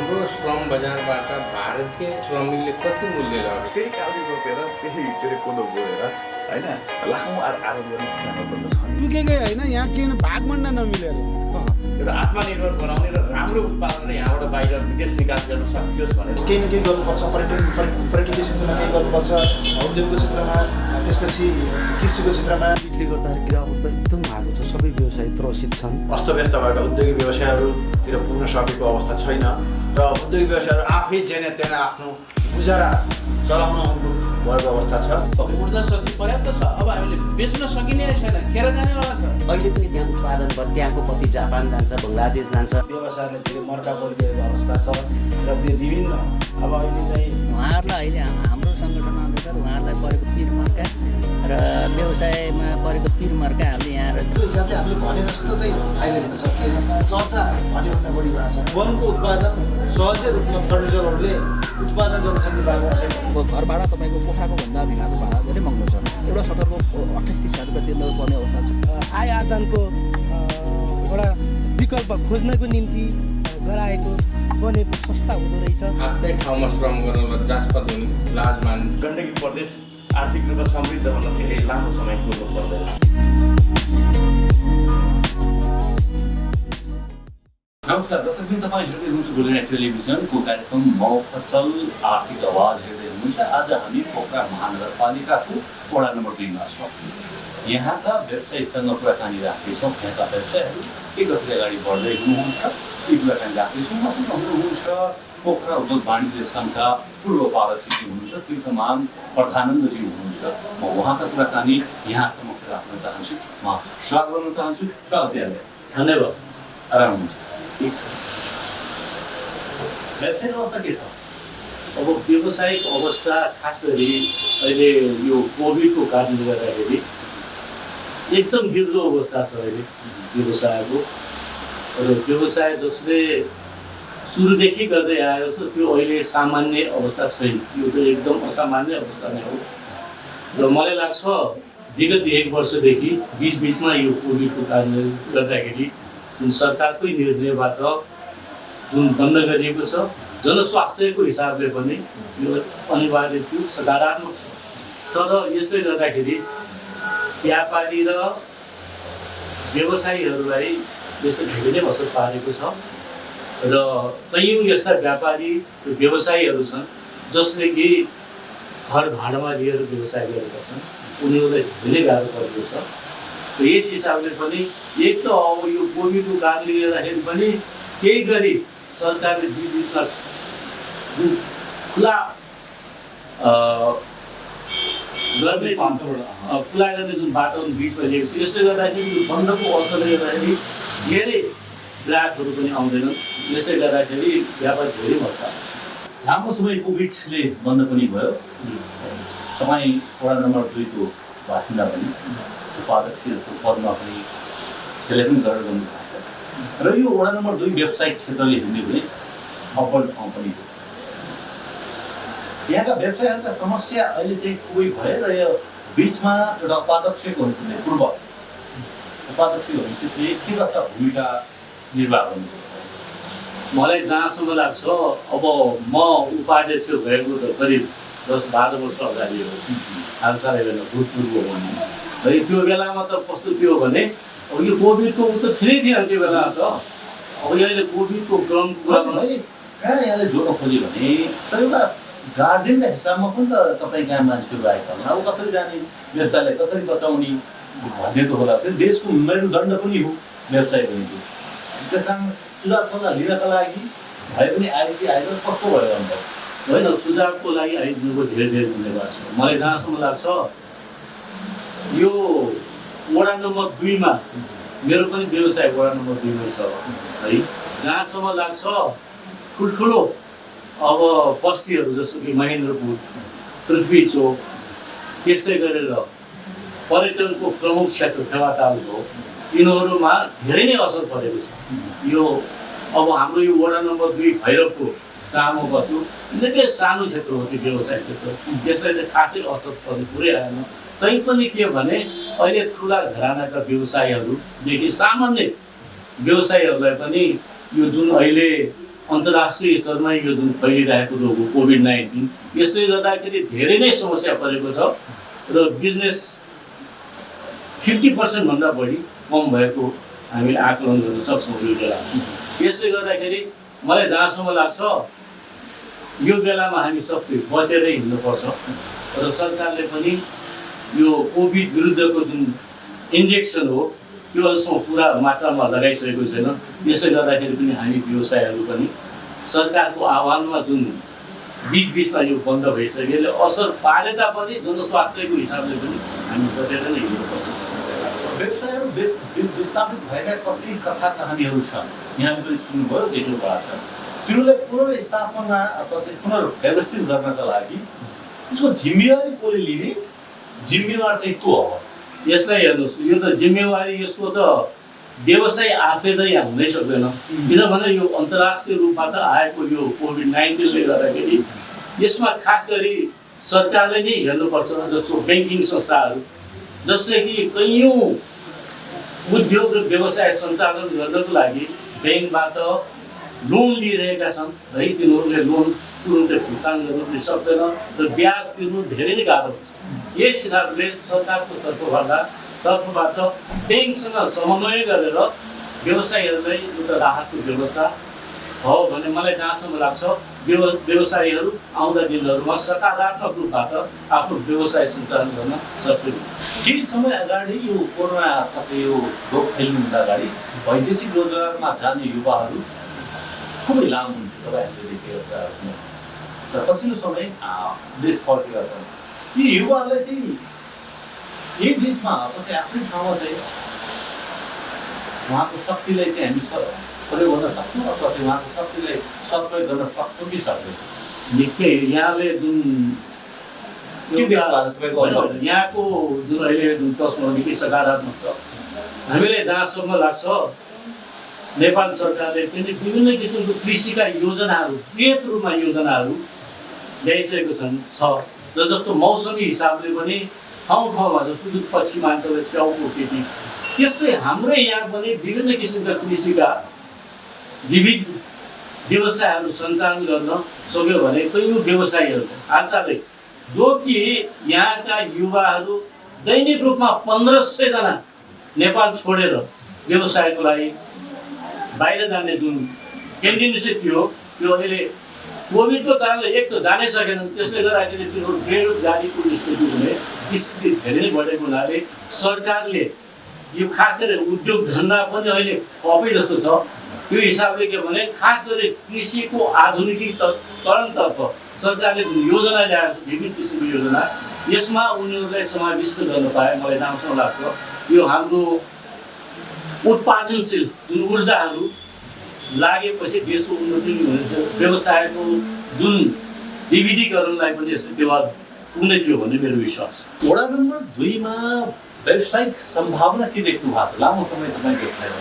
हाम्रो श्रम बजारबाट भारतीय श्रमिकले कति मूल्य लग्यो? त्यही काउरी रोपेर त्यही के अरे कोदो बोएर होइन लाखौँ आरोप गर्ने किसानहरू त छन्। पुगेकै होइन, यहाँ के भागभण्ड नमिलेर एउटा आत्मनिर्भर बनाउने र राम्रो उत्पादन यहाँबाट बाहिर विदेश निकास गर्न सकियोस् भनेर केही न केही गर्नुपर्छ। पर्यटकीय क्षेत्रमा केही गर्नुपर्छ, उद्योगको क्षेत्रमा, त्यसपछि कृषिको क्षेत्रमा। बिक्री गर्दाखेरि गिरावट त एकदम भएको छ, सबै व्यवसाय त्रसित छन्। अस्तव्यस्त भएका उद्योगिक व्यवसायहरूतिर पुग्न सकेको अवस्था छैन र उद्योगिक व्यवसायहरू आफै जेने तेने आफ्नो गुजारा चलाउन उन्मुख भएको अवस्था छ। ऊर्जा शक्ति पर्याप्त छ, अब हामीले बेच्न सकिने छैन, खेर जानेवाला छ। अहिले पनि त्यहाँ उत्पादन भयो, त्यहाँको कति जापान जान्छ, बङ्गलादेश जान्छ। व्यवसायले धेरै मर्का परिरहेको अवस्था छ र विभिन्न अब अहिले चाहिँ उहाँहरूलाई अहिले हाम्रो सङ्गठन अन्तर्गत उहाँहरूलाई परेको पिरमर्का र व्यवसायमा परेको पिरमर्का हामीले यहाँ त्यो हिसाबले हामीले भने जस्तो चाहिँ फाइदा लिन सकिएन। चर्चा भन्योभन्दा बढी भएको छ। वनको उत्पादन सहजै रूपमा फर्निचरहरूले उत्पादन गर्न सक्ने भएको छैन। घर भाडा तपाईँको कोठाको भन्दा भिनाको भाडा धेरै महँगो छ। एउटा सटरको 28-30 रुपियाँ तिर्नुपर्ने अवस्था छ। आय आदानको एउटा विकल्प खोज्नको निम्ति गराएको बनेको संस्था हुँदो रहेछ। आफ्नै ठाउँमा श्रम गर्न लज्जास्पद हुने, लाज मान्ने। गण्डकी प्रदेश आर्थिक रूपमा समृद्ध भन्न धेरै लामो समय कुर्नु पर्दैन। नमस्कार दर्शकबिन, तपाईँ हेर्दै हुनुहुन्छ गोर्खा टेलिभिजनको कार्यक्रम मफसल आर्थिक आवाज हेर्दै हुनुहुन्छ। आज हामी पोखरा महानगरपालिकाको वडा नम्बर 2 मा छौँ। यहाँका व्यवसायीसँग कुराकानी राख्दैछौँ। यहाँका व्यवसायहरू के कसरी अगाडि बढ्दै हुनुहुन्छ ती कुराकानी राख्दैछौँ। मसँग हुनुहुन्छ पोखरा उद्योग वाणिज्य सङ्घका पूर्व उपाध्यक्ष हुनुहुन्छ तीर्थमान प्रधानन्दजी हुनुहुन्छ। म उहाँका कुराकानी यहाँ समक्ष राख्न चाहन्छु। म स्वागत गर्न चाहन्छु। स्वागत छ यहाँलाई। धन्यवाद। आराम हुन्छ। ठिक छ। व्यवसायिक अवस्था के छ? अब व्यावसायिक अवस्था खास गरी अहिले यो कोभिडको कारणले गर्दाखेरि एकदम गिर्दो अवस्था छ अहिले व्यवसायको। र व्यवसाय जसले सुरुदेखि गर्दै आएको छ त्यो अहिले सामान्य अवस्था छैन, यो त एकदम असामान्य अवस्था नै हो। र मलाई लाग्छ विगत 1 वर्षदेखि बिचमा यो कोभिडको कारणले गर्दाखेरि जुन सरकारकै निर्णयबाट जुन बन्द गरिएको छ, जनस्वास्थ्यको हिसाबले पनि यो अनिवार्य थियो, सकारात्मक छ। तर यसले गर्दाखेरि व्यापारी र व्यवसायीहरूलाई यस्तो धेरै नै असर पारेको छ। र कयौँ यस्ता व्यापारी र व्यवसायीहरू छन् जसले कि घर भाडामा लिएर व्यवसाय गरेका छन्, उनीहरूलाई धेरै गाह्रो परेको छ। र यस हिसाबले पनि एक त अब यो कोभिडको कारणले गर्दाखेरि पनि केही गरी सरकारले बिचमा जुन खुला गर्ने जुन बाटो बिचमा लिएको छ, यसले गर्दाखेरि बन्दको असरले गर्दाखेरि धेरै ग्राहकहरू पनि आउँदैनन्। यसले गर्दाखेरि व्यापार धेरै मर्छ। लामो समय कोभिडले बन्द पनि भयो। तपाईँ वडा नम्बर 2 को बासिन्दा पनि उपाध्यक्ष जस्तो पदमा पनि त्यसलाई पनि गरेर गर्नु भएको छ। र यो वडा नम्बर 2 व्यावसायिक क्षेत्रले हेर्ने भने अब्बल ठाउँ पनि हो। यहाँका व्यवसायहरूका समस्या अहिले चाहिँ कोही भएर यो बिचमा एउटा उपाध्यक्षको हैसियतले पूर्व उपाध्यक्षको हैसियतले के कस्ता भूमिका निर्वाह गर्नु? मलाई जहाँसम्म लाग्छ, अब म उपाध्यक्ष भएको त करिब 10-12 वर्ष अगाडि हो। हालसालै बेला भूतपूर्व भन्नु है। त्यो बेलामा त कस्तो थियो भने अब यो कोभिडको त थिएन त्यो बेलामा त। अब अहिले कोभिडको क्रमको कुरामा कहाँ यहाँले जोड्न खोज्यो भने तर एउटा गार्जेनका हिसाबमा पनि त तपाईँ कहाँ मान्छेहरू आएका हुन्। अब कसरी जाने, व्यवसायलाई कसरी बचाउने भन्ने त होला। फेरि देशको मेरुदण्ड पनि हो व्यवसाय पनि थियो। त्यस कारण सुझाव लिनका लागि भए पनि आयो कि आएन, कस्तो भयो अन्त? होइन, सुझावको लागि आइदिनुको धेरै धेरै धन्यवाद छ। मलाई जहाँसम्म लाग्छ यो वडा नम्बर 2 मा मेरो पनि व्यवसाय वडा नम्बर 2 मै छ है। जहाँसम्म लाग्छ ठुल्ठुलो अब बस्तीहरू जस्तो कि महेन्द्रपुर, पृथ्वी चोक, त्यस्तै गरेर पर्यटनको प्रमुख क्षेत्र फेवाताल हो, यिनीहरूमा धेरै नै असर परेको छ। यो अब हाम्रो यो वडा नम्बर 2 भैरवपुर चामो बस्नु निकै सानो क्षेत्र हो त्यो व्यवसाय क्षेत्र, त्यसैले खासै असर पर्ने कुरै आएन। तैपनि के भने अहिले ठुला घरानाका व्यवसायीहरूदेखि सामान्य व्यवसायीहरूलाई पनि यो जुन अहिले अन्तर्राष्ट्रिय स्तरमा यो जुन फैलिरहेको रोग हो कोभिड-19, यसले गर्दाखेरि धेरै नै समस्या परेको छ र बिजनेस 50% भन्दा बढी कम भएको हामीले आकलन गर्न सक्छौँ यो बेला। यसले गर्दाखेरि मलाई जहाँसम्म लाग्छ यो बेलामा हामी सबै बचेरै हिँड्नुपर्छ र सरकारले पनि यो कोभिड विरुद्धको जुन इन्जेक्सन हो त्यो अहिलेसम्म पुरा मात्रामा लगाइसकेको छैन। यसले गर्दाखेरि पनि हामी व्यवसायहरू पनि सरकारको आह्वानमा जुन बिचबिचमा यो बन्द भइसक्यो यसले असर पारे तापनि जनस्वास्थ्यको हिसाबले पनि हामी बचेर नै हिँड्नुपर्छ। व्यवसायहरू विस्थापित भएका कति कथा कहानीहरू छन्, यहाँले पनि सुन्नुभयो, देख्नु भएको छ। तिनीहरूलाई पुनर्स्थापना अथवा चाहिँ पुनर्व्यवस्थित गर्नका लागि यसको जिम्मेवारी कसले लिने, जिम्मेवार चाहिँ को हो? यसलाई हेर्नुहोस्, यो त जिम्मेवारी यसको त व्यवसाय आफै त यहाँ हुनै सक्दैन, किनभने यो अन्तर्राष्ट्रिय रूपमा त आएको यो कोभिड-19ले गर्दाखेरि यसमा खास गरी सरकारले नै हेर्नुपर्छ। जस्तो ब्याङ्किङ संस्थाहरू जसले कि कैयौँ उद्योग र व्यवसाय सञ्चालन गर्नको लागि ब्याङ्कबाट लोन लिइरहेका छन् है, तिनीहरूले लोन तुरुन्तै भुक्तान गर्नु पनि सक्दैन र ब्याज तिर्नु धेरै नै गाह्रो। यस हिसाबले सरकारको तर्फबाट ब्याङ्कसँग समन्वय गरेर व्यवसायीहरूलाई एउटा राहतको व्यवस्था हो भने मलाई जहाँसम्म लाग्छ व्यवसायीहरू आउँदा दिनहरूमा सकारात्मक रूपबाट आफ्नो व्यवसाय सञ्चालन गर्न सक्छन्। केही समय अगाडि यो कोरोना अथवा यो रोग फैलिनुभन्दा अगाडि वैदेशिक रोजगारमा जाने युवाहरू खुबै लामो हुन्थ्यो, तपाईँहरूले देखेको कुराहरू। तर पछिल्लो समय देश फर्केका छन्। यी युवाहरूलाई चाहिँ यही देशमा अथवा चाहिँ आफ्नै ठाउँमा चाहिँ उहाँको शक्तिलाई चाहिँ हामी प्रयोग गर्न सक्छौँ अथवा चाहिँ उहाँको शक्तिलाई सदुपयोग गर्न सक्छौँ कि सक्दैनौँ? निकै यहाँले जुन यहाँको जुन अहिले जुन प्रश्न निकै सकारात्मक छ। हामीले जहाँसम्म लाग्छ नेपाल सरकारले पनि विभिन्न किसिमको कृषिका योजनाहरू वृहत रूपमा योजनाहरू ल्याइसकेको छ र जस्तो मौसमी हिसाबले पनि ठाउँ ठाउँमा जस्तो पश्चिमाञ्चल च्याउको खेती, त्यस्तै हाम्रै यहाँ पनि विभिन्न किसिमका कृषिका विविध व्यवसायहरू सञ्चालन गर्न सक्यो भने कैयौँ व्यवसायीहरू हालसालै जो कि यहाँका युवाहरू दैनिक रूपमा 1500 जना नेपाल छोडेर व्यवसायको लागि बाहिर जाने जुन टेन्डेन्सी थियो त्यो अहिले कोभिडको कारणले एक त जानै सकेनन्, त्यसले गर्दाखेरि तिनीहरू बेरोजगारीको स्थिति हुने स्थिति धेरै नै बढेको हुनाले सरकारले यो खास गरी उद्योग धन्दा पनि अहिले कपै जस्तो छ। यो हिसाबले के भने खास गरी कृषिको आधुनिकीकरणतर्फ सरकारले योजना ल्याएको छ, विभिन्न किसिमको योजना, यसमा उनीहरूलाई समाविष्ट गर्न पाए मलाई जहाँसम्म लाग्छ यो हाम्रो उत्पादनशील जुन ऊर्जाहरू लागेपछि देशको उन्नति हुनेछ। व्यवसायको जुन विविधीकरणलाई पनि यसले टेवा पुग्ने थियो भन्ने मेरो विश्वास। वडा नम्बर 2 मा व्यावसायिक सम्भावना के देख्नु भएको छ? लामो समय तपाईँ व्यवसायमा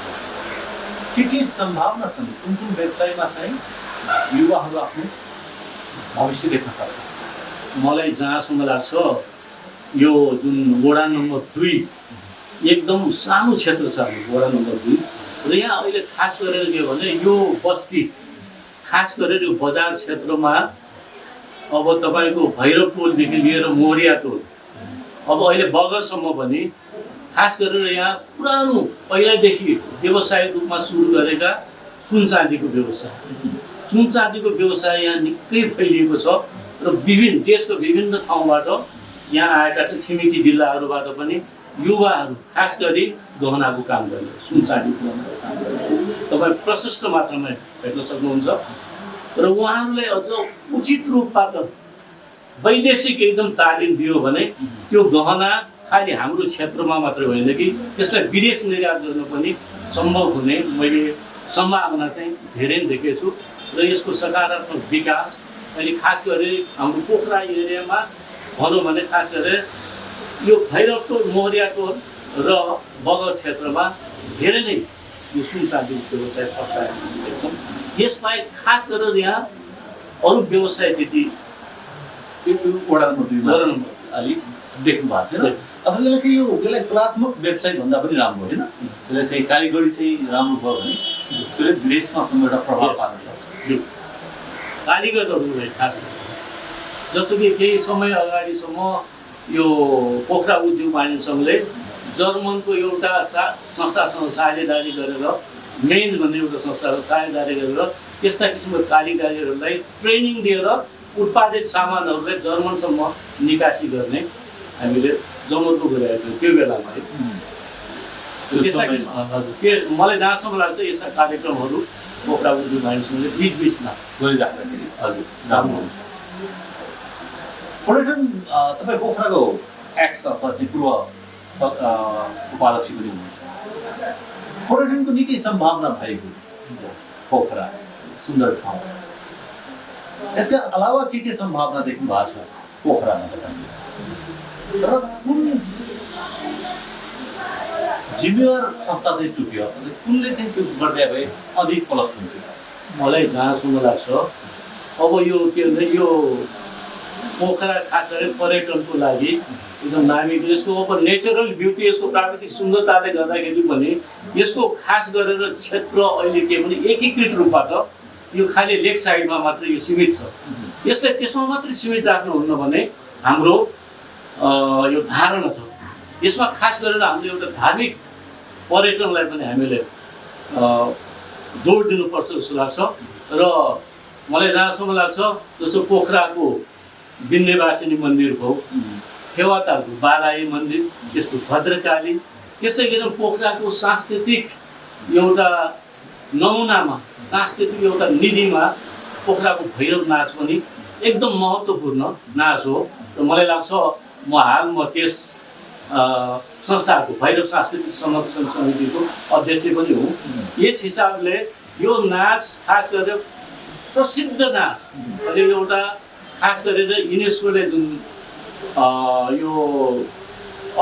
के सम्भावना छन्? कुन कुन व्यवसायमा चाहिँ युवाहरू आफ्नो भविष्य देख्न सक्छ? मलाई जहाँसम्म लाग्छ यो जुन वडा नम्बर 2 एकदम सानो क्षेत्र छ हाम्रो वडा नम्बर 2 र यहाँ अहिले खास गरेर के भने यो बस्ती खास गरेर यो बजार क्षेत्रमा अब तपाईँको भैरव टोलदेखि लिएर मोरिया टोल अब अहिले बगरसम्म पनि खास गरेर यहाँ पुरानो पहिलादेखि व्यवसायिक रूपमा सुरु गरेका सुन चाँदीको व्यवसाय यहाँ निकै फैलिएको छ र विभिन्न देशको विभिन्न ठाउँबाट यहाँ आएका छन्। छिमेकी जिल्लाहरूबाट पनि युवाहरू खास गरी गहनाको काम गर्ने, सुन चाँदीको काम गर्ने तपाईँ प्रशस्त मात्रामा भेट्न सक्नुहुन्छ र उहाँहरूलाई अझ उचित रूपबाट वैदेशिक एकदम तालिम दियो भने त्यो गहना खालि हाम्रो क्षेत्रमा मात्रै होइन कि त्यसलाई विदेश निर्यात गर्न पनि सम्भव हुने मैले सम्भावना चाहिँ धेरै देखेको छु र यसको सकारात्मक विकास अहिले खास गरी हाम्रो पोखरा एरियामा भनौँ भने खास गरेर यो भैरव टोल मोहरिया टोल र बगर क्षेत्रमा धेरै नै यो सुन चाँदीको व्यवसाय फस्टाएको देख्छौँ। यसबाहेक खास गरेर यहाँ अरू व्यवसाय त्यति वडा नम्बर 2 मा अलिक देख्नु भएको छैन। अथवा यसलाई चाहिँ यसलाई कलात्मक व्यवसाय भन्दा पनि राम्रो होइन, यसलाई चाहिँ कारिगरी चाहिँ राम्रो भयो भने त्यसले विदेशमा समेत एउटा प्रभाव पार्न सक्छ। यो कारिगरहरूलाई खास गरी जस्तो कि केही समय अगाडिसम्म यो पोखरा उद्योग वाणिज्य सङ्घले जर्मनको एउटा संस्थासँग साझेदारी गरेर मेन्स भन्ने एउटा संस्थासँग साझेदारी गरेर त्यस्ता किसिमको कारिगरहरूलाई ट्रेनिङ दिएर उत्पादित सामानहरूलाई जर्मनसम्म निकासी गर्ने हामीले जमर्को गरेका थियौँ त्यो बेलामा है। हजुर मलाई जहाँसम्म लाग्छ यस्ता कार्यक्रमहरू पोखरा उद्योग वाणिज्य सङ्घले बिचबिचमा गरिराख्दाखेरि हजुर राम्रो हुन्छ। पर्यटन तपाईँ पोखराको एक्स अथवा चाहिँ पूर्व उपाध्यक्ष पनि हुनुहुन्छ। पर्यटनको निकै सम्भावना भएको पोखरा सुन्दर ठाउँ, यसका अलावा के सम्भावना देख्नु भएको छ पोखरामा तपाईँले र कुन जिम्मेवार संस्था चाहिँ चुक्यो अथवा कुनले चाहिँ त्यो गर्दै भए अधिक प्लस हुन्थ्यो? मलाई जहाँसम्म लाग्छ अब यो के भन्छ यो पोखरा खास गरी पर्यटनको लागि एकदम नामी यसको अब नेचरल ब्युटी यसको प्राकृतिक सुन्दरताले गर्दाखेरि पनि यसको खास गरेर क्षेत्र अहिले के भने एकीकृत रूपबाट यो खालि लेक साइडमा मात्र यो सीमित छ। यसलाई त्यसमा मात्रै सीमित राख्नुहुन्न भने हाम्रो यो धारणा छ। यसमा खास गरेर हाम्रो एउटा धार्मिक पर्यटनलाई पनि हामीले जोड दिनुपर्छ जस्तो लाग्छ र मलाई जहाँसम्म लाग्छ जस्तो पोखराको विन्ध्यवासिनी मन्दिर हो, फेवातालको बालाही मन्दिर, त्यस्तो भद्रकाली, त्यसै गरी पोखराको सांस्कृतिक एउटा नमुनामा सांस्कृतिक एउटा निधिमा पोखराको भैरव नाच पनि एकदम महत्त्वपूर्ण नाच हो र मलाई लाग्छ म त्यस संस्थाको भैरव सांस्कृतिक संरक्षण समितिको अध्यक्ष पनि हुँ। यस हिसाबले यो नाच खास गरेर प्रसिद्ध नाच अहिले एउटा खास गरेर युनेस्कोले जुन यो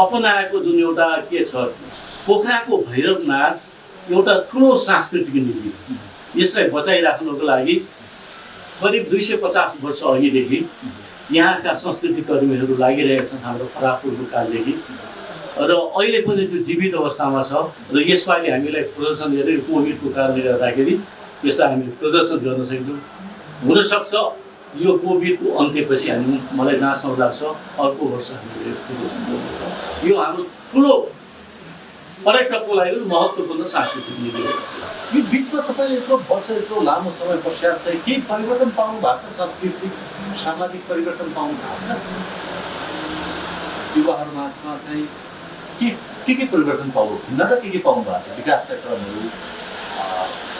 अपनाएको जुन एउटा के छ पोखराको भैरव नाच एउटा ठुलो सांस्कृतिक निधि। यसलाई बचाइराख्नुको लागि करिब 250 वर्ष अघिदेखि यहाँका संस्कृति कर्मीहरू लागिरहेका छन् हाम्रो परापूर्व कालदेखि र अहिले पनि त्यो जीवित अवस्थामा छ र यसपालि हामीलाई प्रदर्शन गरेर कोभिडको कारणले गर्दाखेरि यसलाई हामी प्रदर्शन गर्न सक्छौँ। हुनसक्छ यो कोभिडको अन्त्यपछि हामी मलाई जहाँसम्म लाग्छ अर्को वर्ष हामीले प्रदर्शन गर्नेछौँ। यो हाम्रो ठुलो पर्यटकको लागि महत्त्वपूर्ण सांस्कृतिक निधि हो। यो बिचमा तपाईँले यत्रो वर्ष यत्रो लामो समय पश्चात चाहिँ केही परिवर्तन पाउनु भएको छ? सांस्कृतिक सामाजिक परिवर्तन पाउनु भएको छ? युवाहरू माझमा चाहिँ के परिवर्तन पाउनु भिन्नता के पाउनु भएको छ? विकासका क्रमहरू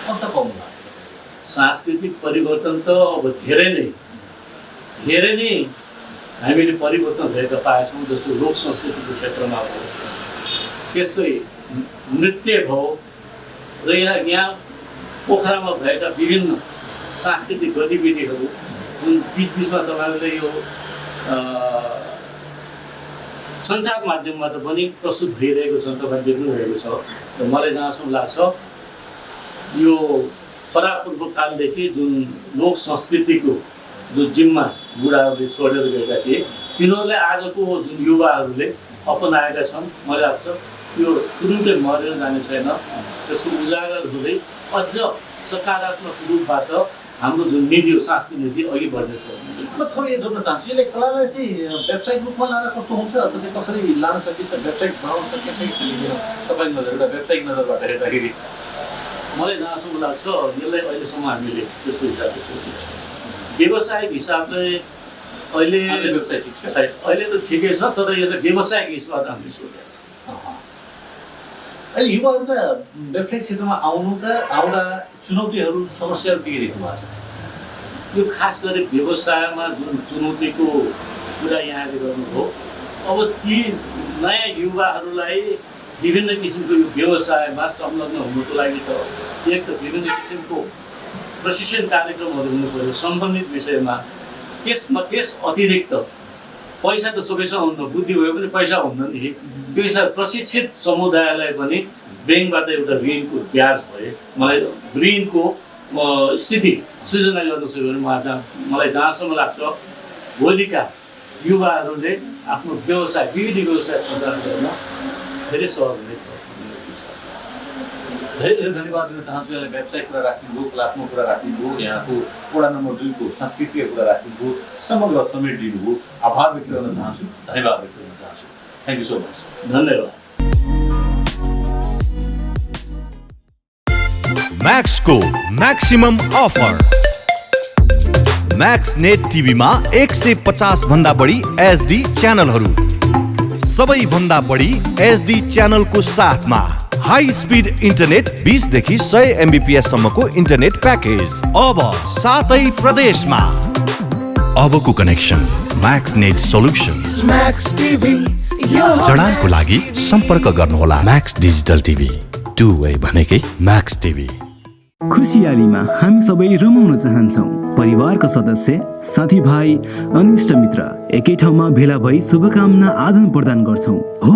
कस्तो पाउनु भएको छ? सांस्कृतिक परिवर्तन त अब धेरै नै हामीले परिवर्तन भएका पाएछौँ। जस्तो लोक संस्कृतिको क्षेत्रमा भयो, त्यस्तै नृत्य भयो र यहाँ पोखरामा भएका विभिन्न सांस्कृतिक गतिविधिहरू जुन बिचबिचमा तपाईँहरूले यो सञ्चार माध्यमबाट पनि प्रस्तुत भइरहेको छ, तपाईँ देख्नुभएको छ। र मलाई जहाँसम्म लाग्छ यो परापूर्व कालदेखि जुन लोक संस्कृतिको जुन जिम्मा बुढाहरूले छोडेर गएका थिए तिनीहरूलाई आजको जुन युवाहरूले अपनाएका छन्। मलाई लाग्छ यो तुरुन्तै मरेर जाने छैन, त्यसको उजागर हुँदै अझ सकारात्मक रूपबाट हाम्रो जुन निधि हो सांस्कृतिक निधि अघि बढ्नेछ। म थोरै जोड्न चाहन्छु, यसले कलालाई चाहिँ व्यावसायिक रूपमा लाँदा कस्तो हुन्छ अथवा चाहिँ कसरी लान सकिन्छ, व्यावसायिक बनाउन सकिन्छ कि सकिँदैन तपाईँको नजर एउटा व्यावसायिक नजरबाट हेर्दाखेरि? मलाई जहाँसम्म लाग्छ यसलाई अहिलेसम्म हामीले त्यस्तो हिसाबले सोचेको छ। व्यावसायिक हिसाबले अहिले व्यवसाय ठिक छ, अहिले त ठिकै छ, तर यसलाई व्यावसायिक हिसाबबाट हामीले सोचेको छ। अहिले युवाहरूका व्यावसायिक क्षेत्रमा आउँदा चुनौतीहरू समस्याहरू के देख्नु भएको छ? यो खास गरी व्यवसायमा जुन चुनौतीको कुरा यहाँले गर्नुभयो, अब ती नयाँ युवाहरूलाई विभिन्न किसिमको यो व्यवसायमा संलग्न हुनुको लागि त एक त विभिन्न किसिमको प्रशिक्षण कार्यक्रमहरू हुनु पऱ्यो सम्बन्धित विषयमा। त्यस अतिरिक्त पैसा त सबैसँग हुन्न, बुद्धि भयो भने पैसा हुन्न नि। त्यो हिसाब प्रशिक्षित समुदायलाई पनि ब्याङ्कबाट एउटा ऋणको ब्याज भए मलाई ऋणको स्थिति सृजना गर्न सक्यो भने मलाई जहाँसम्म लाग्छ भोलिका युवाहरूले आफ्नो व्यवसाय विविध व्यवसाय सञ्चालन गर्न धेरै सहज हुनेछ। धेरै धेरै धन्यवाद दिन चाहन्छु। यसलाई व्यावसायिक कुरा राख्नुभयो, कलात्मक कुरा राख्नुभयो, यहाँको वडा नम्बर 2 को सांस्कृतिक कुरा राख्नुभयो, समग्र समेट दिनुभयो। आभार व्यक्त गर्न चाहन्छु, धन्यवाद व्यक्त गर्न चाहन्छु। Thank you so much. धन्यवाद। मैक्सको मैक्सिमम अफर। मैक्स नेट टिभीमा 150 भन्दा बढी एचडी च्यानलहरू, सबै भन्दा बढी एचडी च्यानलको साथमा हाई स्पिड इन्टरनेट 20 देखि 100 MBPS सम्मको इन्टरनेट प्याकेज अब 7 प्रदेशमा। अबको connection max net solutions. Max TV जडानको लागि सम्पर्क गर्नुहोला। Max digital TV, two way भनेकै मैक्स टिभी। खुसियालीमा हामी सबै रमाउन चाहन्छौँ। परिवारका सदस्य, साथीभाइ, अनिष्ट मित्र एकै ठाउँमा भेला भई शुभकामना आदान प्रदान गर्छौँ। हो,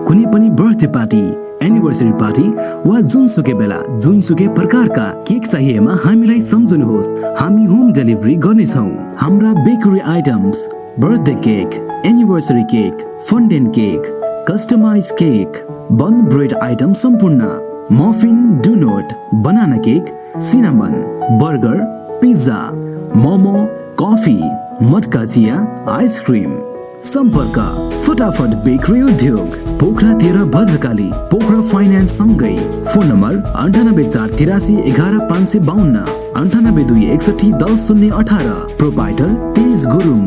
कुनै पनि बर्थडे पार्टी, एनिभर्सरी पार्टी वा जुनसुकै बेला जुनसुकै प्रकारका केक चाहिएमा हामीलाई सम्झनुहोस्, हामी होम डेलिभरी गर्नेछौँ। हाम्रा bakery items birthday cake, anniversary cake, fondant cake, customise cake, bun bread item सम्पूर्ण, muffin, donut, banana cake, cinnamon, burger, pizza, momo, coffee, मटका चिया, आइसक्रिम। सम्पर्क फटाफट बेकरी उद्योग, पोखरा 13 भद्रकाली, पोखरा फाइनेन्स सँगै। Phone number 9848311552, 9821610018। Proprietor Tej Gurung.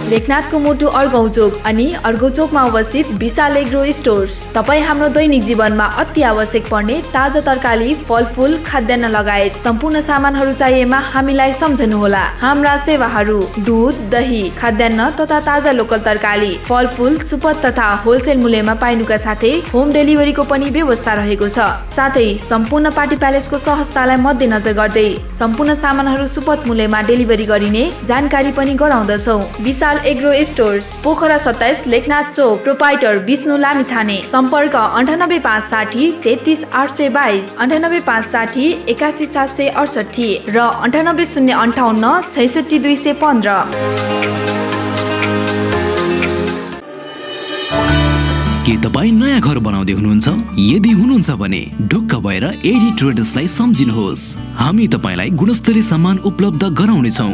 लेखनाथको मुटु अर्घौचोक अनि अर्घौचोकमा अवस्थित विशाल एग्रो स्टोर्स। तपाईँ हाम्रो दैनिक जीवनमा अति आवश्यक पर्ने ताजा तरकारी, फलफुल, खाद्यान्न लगायत सम्पूर्ण सामानहरू चाहिएमा हामीलाई सम्झनुहोला। हाम्रा सेवाहरू दूध, दही, खाद्यान्न तथा ताजा लोकल तरकारी, फलफुल, सुपथ तथा होलसेल मूल्यमा पाइनुका साथै होम डेलिभरीको पनि व्यवस्था रहेको छ। साथै सम्पूर्ण पार्टी प्यालेसको सहजतालाई मध्यनजर गर्दै सम्पूर्ण सामानहरू सुपथ मूल्यमा डेलिभरी गरिने जानकारी पनि गराउँदछौँ। विशाल एग्रो स्टोर्स, पोखरा 27, लेखनाथ चोक। प्रोपाइटर विष्णु लामिछाने। सम्पर्क 98560 33822, 98560 81768 र 98058 66215। के तपाईँ नयाँ घर बनाउँदै हुनुहुन्छ? यदि हुनुहुन्छ भने ढुक्क भएर एडी ट्रेडर्सलाई सम्झिनुहोस्। हामी तपाईँलाई गुणस्तरीय सामान उपलब्ध गराउनेछौँ।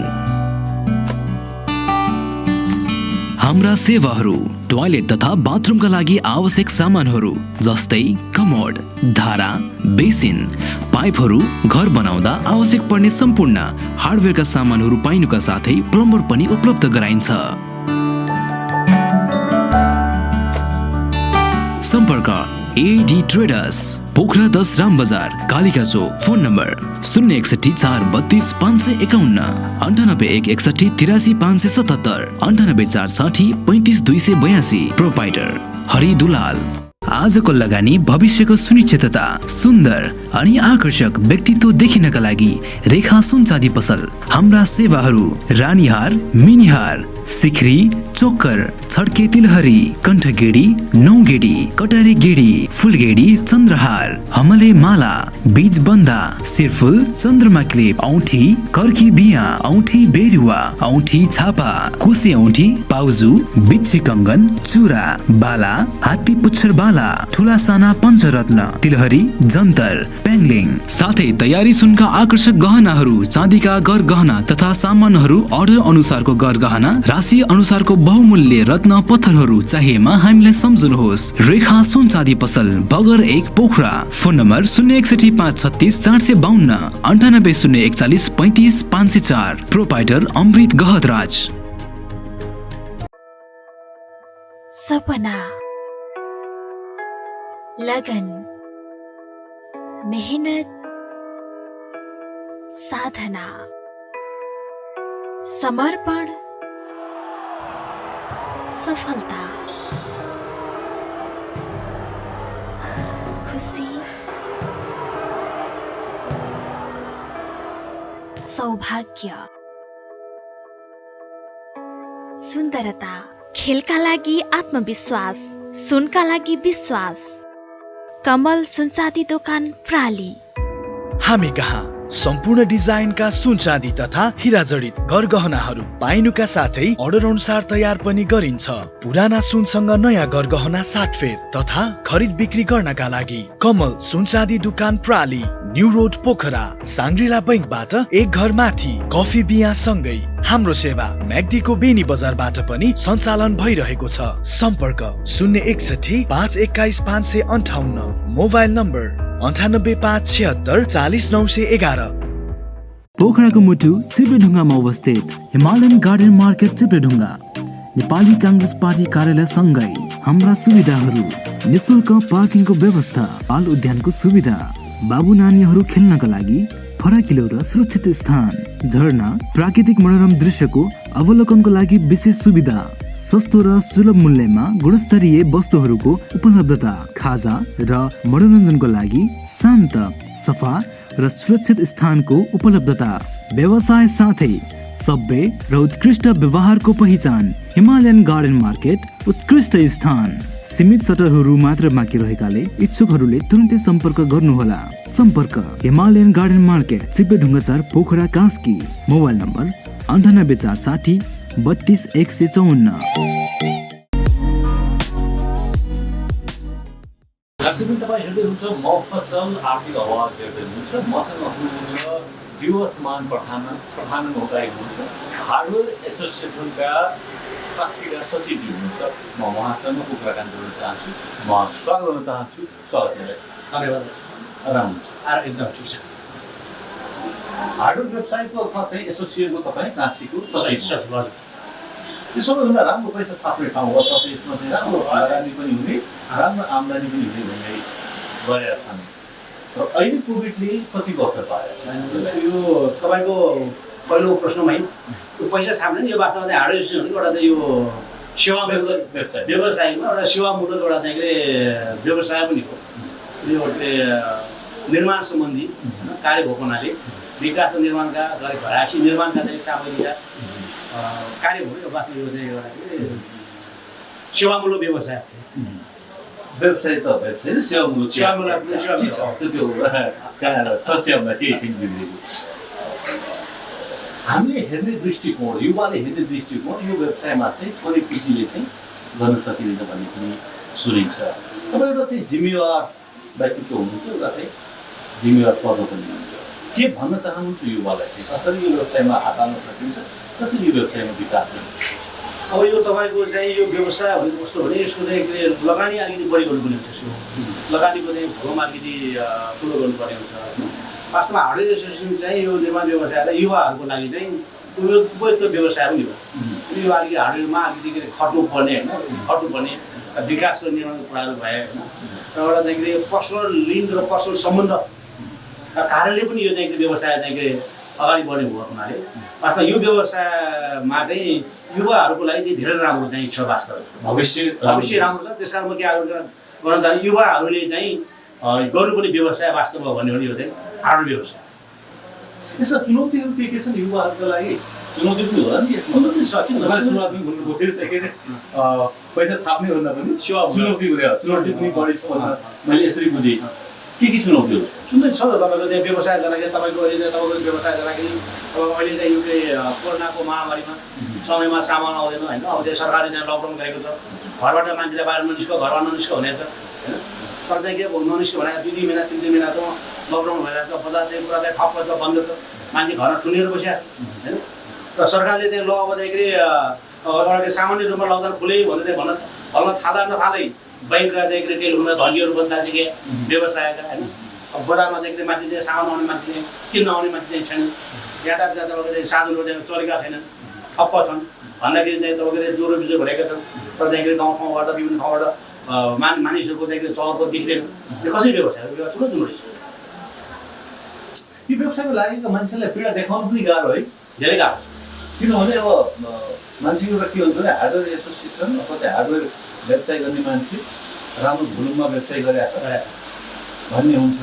हाम्रा सेवाहरू टोयलेट तथा बाथरुमका लागि आवश्यक सामानहरू जस्तै कमोड, धारा, बेसिन, पाइपहरू, घर बनाउँदा आवश्यक पर्ने सम्पूर्ण हार्डवेयरका सामानहरू पाइनुका साथै प्लम्बर पनि उपलब्ध गराइन्छ। सम्पर्क AD traders, Pokhara 10 Ram Bazar, Kalika Chowk. Phone number 061 432 551, 98161 83 577, 98460 35 282। Proprietor Hari Dulal. आजको लगानी भविष्यको सुनिश्चितता, सुन्दर अनि आकर्षक व्यक्तित्व देखिनका लागि रेखा सुन चाँदी पसल। हाम्रा सेवाहरू रानीहार, मिनिहार, सिक्री, चोकर, छड्के तिलहरी, कण्ठगेडी, नौगेडी, कटारे गेडी, फुलगेडी, चन्द्रहार, हमले माला, बीज बन्दा, शिरफुल, चन्द्रमा क्लिप, औँठी, कर्की बिया, औँठी बेरुवा, औँठी छापा, कुसे औँठी, पाउजु, बिच्छी कङ्गन, चुरा, बाला, हात्ती पुच्छर बाला, ठुला साना पञ्चरत्न, तिलहरी, जन्तर, पेङ्लिङ, साथै तयारी सुनका आकर्षक गहनाहरू, चाँदीका गर गहना तथा सामानहरू अर्डर अनुसारको गर गहना, राशि अनुसारको बहुमूल्य रत्न पत्थरहरू चाहिएमा हामीलाई सम्झनुहोस्। रेखा सुन चाँदी पसल, Bagar 1, Pokhara. Phone number 061 536 452, 98041 35 504। Proprietor Amrit Gahatraj. सपना, लगन, मेहनत, साधना, समर्पण, सफलता, खुशी, सौभाग्य, सुन्दरता, खेलका लागि आत्मविश्वास, सुनका लागि विश्वास। कमल सुनचाँदी दोकान प्राली। हामी कहाँ सम्पूर्ण डिजाइनका सुन चाँदी तथा हीरा जडित गरगहनाहरू पाइनुका साथै अर्डर अनुसार तयार पनि गरिन्छ। पुराना सुनसँग नयाँ गरगहना साटफेर तथा खरिद बिक्री गर्नका लागि कमल सुन चाँदी दुकान प्राली, न्यू रोड पोखरा, साङ्ग्रिला बैंकबाट एक घर माथि, कफी बिया सँगै। हाम्रो सेवा म्याग्दीको बेनी बजारबाट पनि सञ्चालन भइरहेको छ। सम्पर्क 061 521 558, मोबाइल नम्बर 98 576 40 911। पोखराको मुटु चिप्लेढुङ्गामा अवस्थित Himalayan garden market Chipledhunga Nepali Congress party कार्यालय सँगै हाम्रा सुविधाहरू: निशुल्क पार्किङको व्यवस्था, बाल उद्यानको सुविधा, बाबु नानीहरू खेल्नका लागि फराकिलो र सुरक्षित स्थान, झरना, प्राकृतिक मनोरम दृश्यको अवलोकनको लागि विशेष सुविधा, सस्तो र सुलभ मूल्यमा गुणस्तरीय वस्तुहरूको उपलब्धता, खाजा र मनोरञ्जनको लागि शान्त, सफा र सुरक्षित स्थानको उपलब्धता, व्यवसाय साथै सभ्य र उत्कृष्ट व्यवहारको पहिचान। हिमालयन गार्डन मार्केट उत्कृष्ट स्थान। सीमित सटरहरू मात्र बाँकी रहेकाले इच्छुकहरूले तुरन्तै सम्पर्क गर्नुहोला। सम्पर्क Himalayan garden market, Chipledhunga 4, Pokhara, Kaski. Mobile number 98 460 32 154। दर्शकबिन तपाईँ हेर्दै हुनुहुन्छ मफसल आर्थिक आवाज हेर्दै हुनुहुन्छ। मसँग हुनुहुन्छ दिवसमान प्रधान महोदय हुनुहुन्छ, हार्डवेयर एसोसिएसनका कास्कीका सचिव हुनुहुन्छ। म उहाँसँग कुराकानी गर्न चाहन्छु। म स्वागत गर्न चाहन्छु। धन्यवाद। राम्रो छ, एकदम ठिक छ। हार्डवेयर व्यवसायको अर्थमा चाहिँ एसोसिएसनको तपाईँ कास्कीको सचिव। यो सबैभन्दा राम्रो पैसा छाप्ने ठाउँ हो, तपाईँ यसमा चाहिँ राम्रो लगानी पनि हुने, राम्रो आम्दानी पनि हुने भन्ने गरेका छन्। र अहिले कोभिडले कति वर्ष पाएको छ? यो तपाईँको पहिलो प्रश्नमै यो पैसा छाप्ने नि यो वास्तवमा चाहिँ हार्डवेयर एसोसिएसन एउटा चाहिँ यो सेवा व्यवसायमा एउटा सेवामूलक एउटा चाहिँ व्यवसाय पनि हो। यो निर्माण सम्बन्धी कार्य भएको हुनाले विकास र निर्माणका घरायसी निर्माणका चाहिँ सामग्रीका कार्य भयो। यो वास्तवमा यो चाहिँ एउटा सेवामूलक व्यवसाय। व्यवसाय त व्यवसाय सेवामूलक त्यो सच्याउनलाई केही छैन। हामीले हेर्ने दृष्टिकोण, युवाले हेर्ने दृष्टिकोण यो व्यवसायमा चाहिँ थोरै पुँजीले चाहिँ गर्न सकिँदैन भन्ने पनि सुनिन्छ। तपाईँ एउटा चाहिँ जिम्मेवार व्यक्तित्व हुनुहुन्छ, एउटा चाहिँ जिम्मेवार पद पनि हुनुहुन्छ। के भन्न चाहनुहुन्छ युवालाई चाहिँ कसरी यो व्यवसायमा हात हाल्न सकिन्छ, कसरी यो व्यवसायमा विकास गर्न सकिन्छ? अब यो तपाईँको चाहिँ यो व्यवसाय भनेको कस्तो भने यसको चाहिँ लगानी अलिकति बढी गर्नुपर्ने हुन्छ। लगानीको चाहिँ भोलुम अलिकति ठुलो गर्नुपर्ने हुन्छ। वास्तवमा हार्डवेयर एसोसिएसन चाहिँ यो निर्माण व्यवसायलाई युवाहरूको लागि चाहिँ उपयुक्त व्यवसाय पनि हो। यो अलिकति हार्डवेयरमा अलिकति खट्नुपर्ने होइन, खट्नुपर्ने विकास र निर्माणको कुराहरू भए होइन, र एउटा चाहिँ पर्सनल लिङ्क र पर्सनल सम्बन्ध कारणले पनि यो चाहिँ व्यवसाय चाहिँ अगाडि बढ्ने भएको हुनाले वास्तवमा यो व्यवसायमा चाहिँ युवाहरूको लागि चाहिँ धेरै राम्रो चाहिँ छ। वास्तव भविष्य राम्रो छ। त्यस कारण म के गर्न चाहन्छु, युवाहरूले चाहिँ गर्नुपर्ने व्यवसाय वास्तवमा भन्यो भने यो चाहिँ हार्डवेयर व्यवसाय। यसका चुनौतीहरू के छन् युवाहरूको लागि? चुनौती पनि होला नि, चुनौती छ। किन तपाईँले सुरुवातमा भन्नुभयो फेरि चाहिँ के अरे पैसा छाप्ने भन्दा पनि चुनौती हुने, चुनौती पनि बढी छ भनेर मैले यसरी बुझेँ। के चुनौतीहरू छ? चुनौती छ त तपाईँको चाहिँ व्यवसाय गर्दाखेरि तपाईँको अहिले चाहिँ तपाईँको व्यवसाय गर्दाखेरि अब अहिले चाहिँ यो कोरोनाको महामारीमा समयमा सामान आउँदैन होइन। अब त्यो सरकारले चाहिँ लकडाउन गरेको छ, घरबाट मान्छेले बाहिर ननिस्क, घरमा ननिस्क हुनेछ होइन। तर चाहिँ के ननिस्क भने 2-3 महिना 3 महिना त लकडाउन भइरहेको छ, बजार चाहिँ पुरा चाहिँ ठप्प छ, बन्द छ, मान्छे घरमा ठुनेर बसिरहेको छ होइन। र सरकारले चाहिँ ल अब चाहिँ एउटा सामान्य रूपमा लकडाउन खुले भने चाहिँ भन्न थाल्दा नथाल्दै बैंकका चाहिँ रिटेलहरूमा धनीहरू बन्दा चाहिँ व्यवसायका होइन। अब बजारमा चाहिँ मान्छे चाहिँ सामान आउने मान्छे चाहिँ किन्न आउने मान्छे चाहिँ छैन, यातायात चाहिँ साधनहरू चाहिँ चलेका छैनन्, ठप्प छन् भन्दाखेरि चाहिँ तपाईँको ज्वरो बिजो भएका छन्। तर चाहिँ गाउँ ठाउँबाट विभिन्न ठाउँबाट मानिसहरूको चाहिँ चहलपहल देखिँदैन। यो कसरी व्यवसाय ठुलो चुनौती छ। यो व्यवसायमा लागेको मान्छेलाई पीडा देखाउनु पनि गाह्रो है, धेरै गाह्रो छ। किनभने अब मान्छे एउटा के हुन्छ भने हार्डवेयर एसोसिएसन अथवा चाहिँ हार्डवेयर व्यवसाय गर्ने मान्छे राम्रो भुलुङमा व्यवसाय गरेको भन्ने हुन्छ।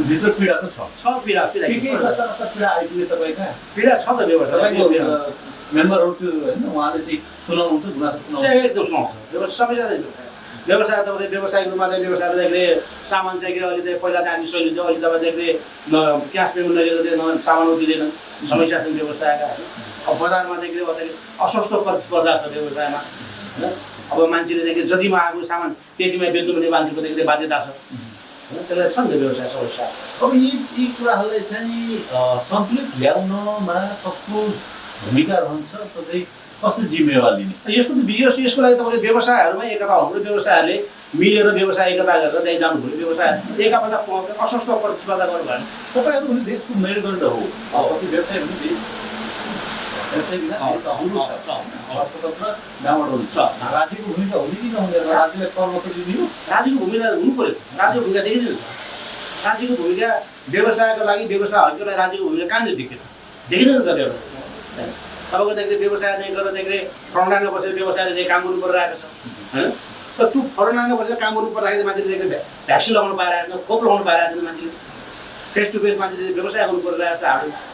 भित्र पीडा त छ। पीडा के कस्ता कस्ता पीडा आइपुगे तपाईँका? पीडा छ त व्यवसाय। तपाईँको मेम्बरहरू त्यो होइन उहाँले चाहिँ सुनाउनुहुन्छ, गुनासो सुनाउनुहुन्छ? एकदम सुनाउँछ। समस्या व्यवसाय तपाईँले व्यवसायिक रूपमा चाहिँ व्यवसायले सामान चाहिँ अहिले चाहिँ पहिला चाहिँ हामी सहिलो थियो अहिले तपाईँले क्यास पेमेन्ट नगरेर सामान दिँदैन समस्या छन् व्यवसायका होइन अब बजारमा चाहिँ अस्वस्थ प्रतिस्पर्धा छ व्यवसायमा होइन अब मान्छेले चाहिँ जतिमा आएको सामान त्यतिमै बेच्नुपर्ने मान्छेको चाहिँ बाध्यता छ होइन त्यसलाई छ नि त व्यवसाय समस्या अब यी कुराहरूलाई चाहिँ सन्तुलित ल्याउनमा कसको भूमिका रहन्छ त चाहिँ कसले जिम्मेवार लिने यसको लागि तपाईँले व्यवसायहरूमा एकता हाम्रो व्यवसायहरूले मिलेर व्यवसाय एकता गरेर त्यहीँ जानु पऱ्यो व्यवसाय एकापल्ट अस्वस्थ प्रतिस्पर्धा गर्नु भएन तपाईँहरू पनि देशको मेरुदण्ड हो कति व्यवसाय पनि देश व्यवसाय बिना देश अहुरो छ अर्थतन्त्र डामाडोल हुन्छ राज्यको भूमिका हुने कि नहुने राज्यलाई कर मात्रै दिने हो राज्यको भूमिका हुनु पऱ्यो राज्यको भूमिका देखिँदैन राज्यको भूमिका व्यवसायको लागि व्यवसायहरूको लागि राज्यको भूमिका कहाँनिर देखिँदैन त तपाईँको चाहिँ व्यवसाय चाहिँ गरेर चाहिँ फर्नाङ्ग बसेर व्यवसायले चाहिँ काम गर्नु परिरहेको छ होइन त त्यो फर्नाङ्ग बसेर काम गर्नु परिरहेको मान्छेले चाहिँ भ्याक्सिन लगाउनु पाइरहेको छ खोप लगाउनु पाइरहेको छैन मान्छेले फेस टु फेस मान्छेले व्यवसाय गर्नु परिरहेको छ हाम्रो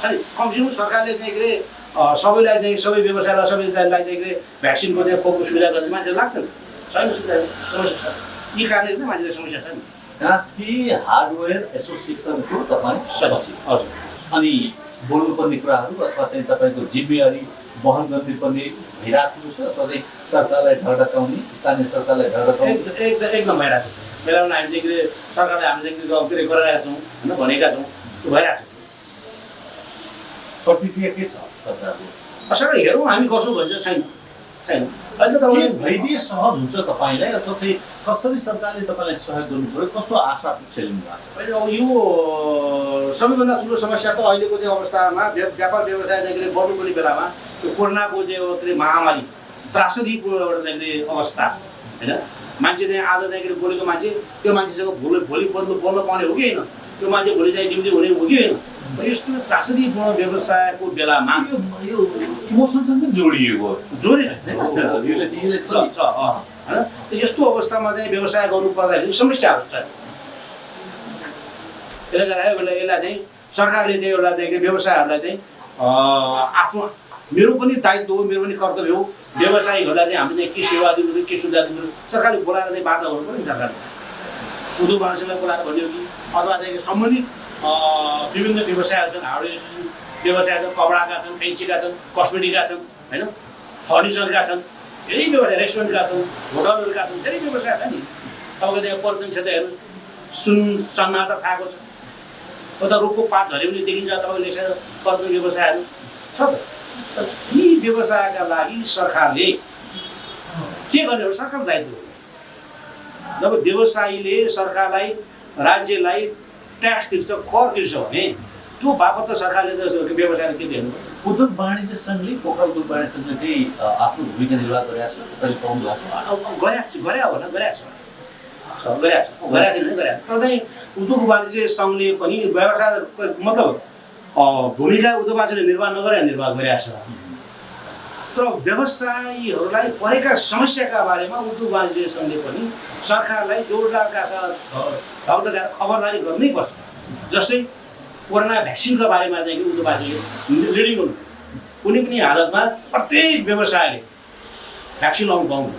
अनि कमसेकम सरकारले चाहिँ के अरे सबैलाई चाहिँ सबै व्यवसायलाई सबैलाई चाहिँ भ्याक्सिनको चाहिँ खोपको सुविधा गर्ने मान्छेले लाग्छ नि छैन सुविधा समस्या छ यी कारणले पनि मान्छेले समस्या छ नि कास्की हार्डवेयर एसोसिएसनको तपाईँ सचिव हजुर अनि बोल्नुपर्ने कुराहरू अथवा चाहिँ तपाईँको जिम्मेवारी वहन गर्नुपर्ने भइरहेको छ अथवा चाहिँ सरकारलाई ढडकाउने स्थानीय सरकारलाई ढडकाउने एकदम भइरहेको छ बेलामा हामी चाहिँ सरकारलाई हामीले चाहिँ के गरिरहेका छौँ होइन भनेका छौँ त्यो भइरहेको छ प्रतिक्रिया के छ सरकारको सरकार हेरौँ हामी गर्छौँ भन्छ छैन छैन अहिले त के भइदिए सहज हुन्छ तपाईँलाई अथवा चाहिँ कसरी सरकारले तपाईँलाई सहयोग गर्नु पऱ्यो कस्तो आशा अपेक्षा लिनु भएको छ अहिले अब यो सबैभन्दा ठुलो समस्या त अहिलेको चाहिँ अवस्थामा व्यापार व्यवसायदेखि बढ्नुपर्ने बेलामा त्यो कोरोनाको चाहिँ के अरे महामारी त्रासदीपूर्ण एउटा चाहिँ अवस्था होइन मान्छे चाहिँ आजदेखि बोलेको मान्छे त्यो मान्छेसँग भोलि बोल्न पाउने हो कि होइन त्यो मान्छे भोलि चाहिँ जिम्ती हुने हो कि होइन यस्तो त्रासदीपूर्ण व्यवसायको बेलामा यो इमोसनसँग पनि जोडिएको होइन यस्तो अवस्थामा चाहिँ व्यवसाय गर्नु पर्दाखेरि समस्याहरू छ त्यसले गर्दा यसलाई चाहिँ सरकारले चाहिँ एउटा चाहिँ व्यवसायहरूलाई चाहिँ आफ्नो मेरो पनि दायित्व हो मेरो पनि कर्तव्य हो व्यवसायीहरूलाई चाहिँ हामीले के सेवा दिनु पऱ्यो के सुविधा दिनु पऱ्यो सरकारले बोलाएर चाहिँ वार्ता गर्नु पऱ्यो नि सरकारले उद्योग वाणिज्यलाई बोलाएर भन्यो कि अथवा चाहिँ सम्बन्धित विभिन्न व्यवसायहरू छन् हार्डवेयर व्यवसाय छन् कपडाका छन् फेन्सीका छन् कस्मेटिकका छन् होइन फर्निचरका छन् धेरै व्यवसाय रेस्टुरेन्टका छन् होटलहरूका छन् धेरै व्यवसाय छ नि तपाईँको त्यहाँ पर्यटन क्षेत्र हेर्नु सुन सन्नाटा छाएको छ उता रुखको पात झरे पनि देखिन्छ तपाईँले पर्यटन व्यवसायहरू छ त यी व्यवसायका लागि सरकारले के गर्ने हो सरकारको दायित्व हो जब व्यवसायीले सरकारलाई राज्यलाई ट्याक्स तिर्छ कर तिर्छ भने त्यो बापत त सरकारले त व्यवसायले के दिनु उद्योग वाणिज्य सङ्घले पोखरा उद्योग वाणिज्य सङ्घले चाहिँ आफ्नो भूमिका निर्वाह गरेको छ तपाईँले पाउनु भएको छ गरेको तर चाहिँ उद्योग वाणिज्य सङ्घले पनि व्यवसाय मतलब भूमिका उद्योग वाणिज्यले निर्वाह नगरे निर्वाह गरेको छ तर व्यवसायीहरूलाई परेका समस्याका बारेमा उद्योग वाणिज्य सङ्घले पनि सरकारलाई जोरदारका साथ ढाउढाएर खबरदारी गर्नै पर्छ जस्तै कोरोना भ्याक्सिनको बारेमा चाहिँ उद्योग वाणिज्यले रिडिङ गर्नु कुनै पनि हालतमा प्रत्येक व्यवसायले भ्याक्सिन लाउनु पाउनु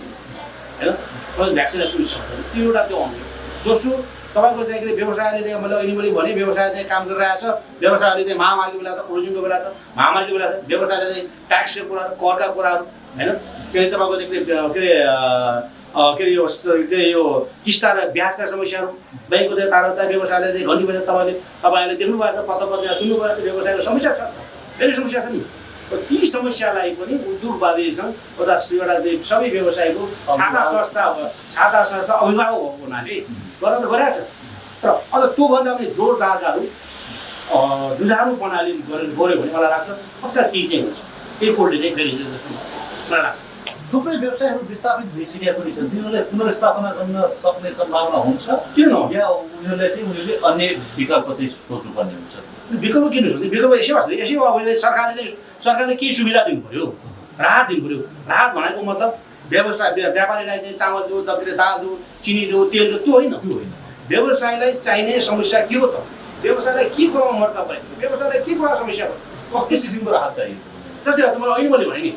होइन भ्याक्सिन सुनिश्चित सक्दैन त्यो एउटा त्यो आउँछ दोस्रो तपाईँको चाहिँ व्यवसायले चाहिँ मैले अहिले मैले भने व्यवसाय चाहिँ काम गरिरहेको छ व्यवसायहरूले चाहिँ महामारीको बेला त प्रोजिङको बेला त महामारीको बेला त व्यवसायले चाहिँ ट्याक्सको कुराहरू करका कुराहरू होइन फेरि तपाईँको के अरे यो किस्ता र ब्याजका समस्याहरू ब्याङ्कको चाहिँ तारता व्यवसायले चाहिँ घन्टी बजार तपाईँहरूले देख्नु भएको छ पत्र पत्रिका सुन्नु भएको छ व्यवसायको समस्या छ धेरै समस्या छ नि ती समस्यालाई पनि उद्योग वाणिज्य तथा एउटा सबै व्यवसायको छाता संस्था अभिभावक भएको हुनाले गर्न त गरेको छ तर अझ त्योभन्दा पनि जोरदारकाहरू जुझारुपनाले गऱ्यो भने मलाई लाग्छ पक्का केही चाहिँ हुन्छ त्यही कोडले चाहिँ फेरि जस्तो मलाई लाग्छ थुप्रै व्यवसायहरू विस्थापित भइसकेका पनि छन् तिनीहरूले पुनर्स्थापना गर्न सक्ने सम्भावना हुन्छ किन नहुन्छ या उनीहरूले अन्य विकल्प चाहिँ खोज्नुपर्ने हुन्छ विकल्प किन हुन्छ विकल्प यसै भन्छ यसै अब सरकारले केही सुविधा दिनु पऱ्यो राहत दिनु पऱ्यो राहत भनेको मतलब व्यापारीलाई चाहिँ चामल दियो तपाईँले दाल दियो चिनी दियो तेल दियो त्यो होइन व्यवसायलाई चाहिने समस्या के हो त व्यवसायलाई के कुरामा मर्का परेको व्यवसायलाई के कुरा समस्या हो कस्तो किसिमको राहत चाहियो जस्तै मैले अहिले मैले भने नि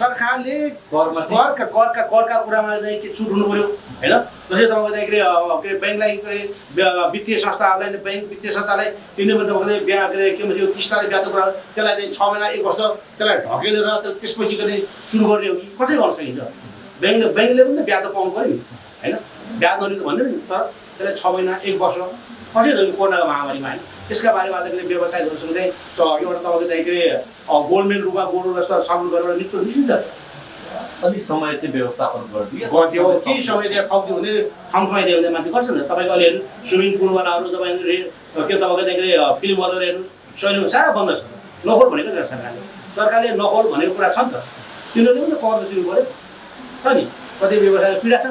सरकारले करमा चाहिँ करका कुरामा चाहिँ के छुट हुनु पर्यो होइन। जस्तै तपाईँको चाहिँ के अरे ब्याङ्कलाई वित्तीय संस्थाहरूलाई ब्याङ्क वित्तीय संस्थालाई तिनीहरू तपाईँको के भन्छ यो किस्ताले ब्याज कुरा त्यसलाई चाहिँ 6 महिना 1 वर्ष त्यसलाई ढकेलेर त्यसपछि कतै सुरु गर्ने हो कि कसरी गर्न सकिन्छ। ब्याङ्कले पनि ब्याज पाउनु पऱ्यो नि होइन, ब्याज नलिनु भन्दैन नि, तर त्यसलाई 6 महिना 1 वर्ष कसरी भयो कोरोनाको महामारीमा होइन। त्यसका बारेमा चाहिँ व्यवसायहरूसँग चाहिँ एउटा तपाईँको चाहिँ के अरे गोल्डमेन रूपमा गोरु जस्तो सब्ल गरेर निस्किन्छ। अलिक समय चाहिँ व्यवस्थापन गरिदियो केही समय चाहिँ थपिदियो भने ठाउँ दियो भने माथि गर्छ नि। तपाईँको अहिले हेर्नु स्विमिङ पुलवालाहरू तपाईँले के तपाईँको चाहिँ फिल्मवालाहरू हेर्नु सैलुन सारा बन्द छ। नखोल भनेको छ सरकारले नखोल भनेको कुरा छ नि त, तिनीहरूले पनि कर दिनु पऱ्यो छ नि। कति व्यवसाय पीडा छ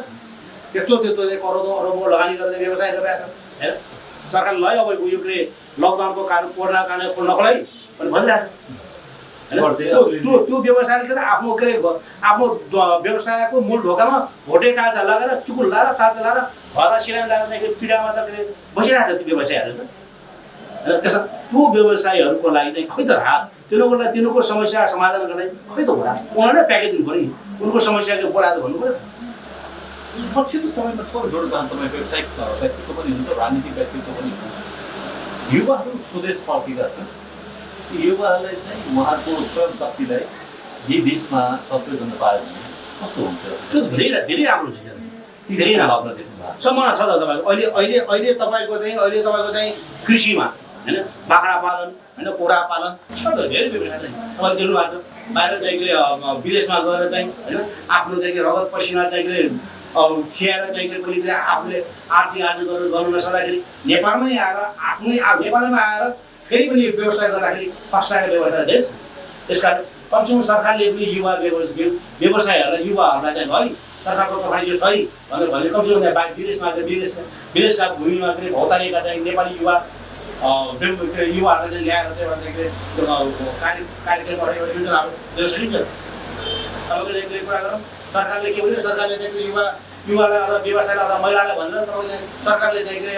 त्यस्तो चाहिँ करोडौँ अरबौँ लगानी गरेर व्यवसाय गरिरहेको छ होइन। सरकारले लय अब यो के लकडाउनको कारण कोरोनाको कारण खोल्नको लागि भने भनिरहेको छ। त्यो व्यवसायले के आफ्नो के आफ्नो व्यवसायको मूल ढोकामा भोटे काजा लगाएर चुकुल लाएर ताजा लाएर घर सिरानी लगाएर पीडामा त के बसिरहेको छ त्यो व्यवसायहरू त। त्यसमा त्यो व्यवसायहरूको लागि चाहिँ खै त राहत तिनीहरूको समस्या समाधान गर्ने खै त होला उनीहरूले प्याकेज दिनु पऱ्यो नि, उनको समस्याको बोलाएर भन्नु पऱ्यो। पछिल्लो समयमा थोरै जोड जान तपाईँ व्यवसायिक व्यक्तित्व पनि हुन्छ, राजनीतिक व्यक्तित्व पनि हुन्छ। युवाहरू स्वदेश फर्केका छन्, युवाहरूलाई चाहिँ उहाँहरूको स्वयं शक्तिलाई यही देशमा सत्य गर्न पायो भने कस्तो हुन्थ्यो? त्यो धेरै राम्रो छ, धेरै भावना देख्नु भएको छ। सम्मान छ त तपाईँको। अहिले तपाईँको चाहिँ कृषिमा होइन बाख्रा पालन होइन कुखुरा पालन छ त धेरै व्यवसाय चाहिँ तपाईँले देख्नु भएको छ। बाहिर चाहिँ विदेशमा गएर चाहिँ होइन आफ्नो चाहिँ रगत पसिना चाहिँ खियाएर चाहिँ पनि आफूले आर्थिक आर्जन गर्नु नसक्दाखेरि नेपालमै आएर नेपालमै आएर फेरि पनि व्यवसाय गर्दाखेरि फस्टाएको व्यवसाय धेरै छ। त्यस कारण कमसेकम सरकारले पनि व्यवसायहरूलाई युवाहरूलाई चाहिँ है सरकारको तर्फबाट यो छ है भनेर कमसेकम विदेशका भूमिमा पनि भौतारिएका चाहिँ नेपाली युवाहरूलाई चाहिँ ल्याएर चाहिँ कार्यक्रमबाट एउटा योजनाहरू दिन सकिन्छ। तपाईँको चाहिँ कुरा गरौँ सरकारले के भन्यो, सरकारले चाहिँ युवालाई अथवा व्यवसायलाई अथवा महिलालाई भनेर तपाईँले सरकारले चाहिँ के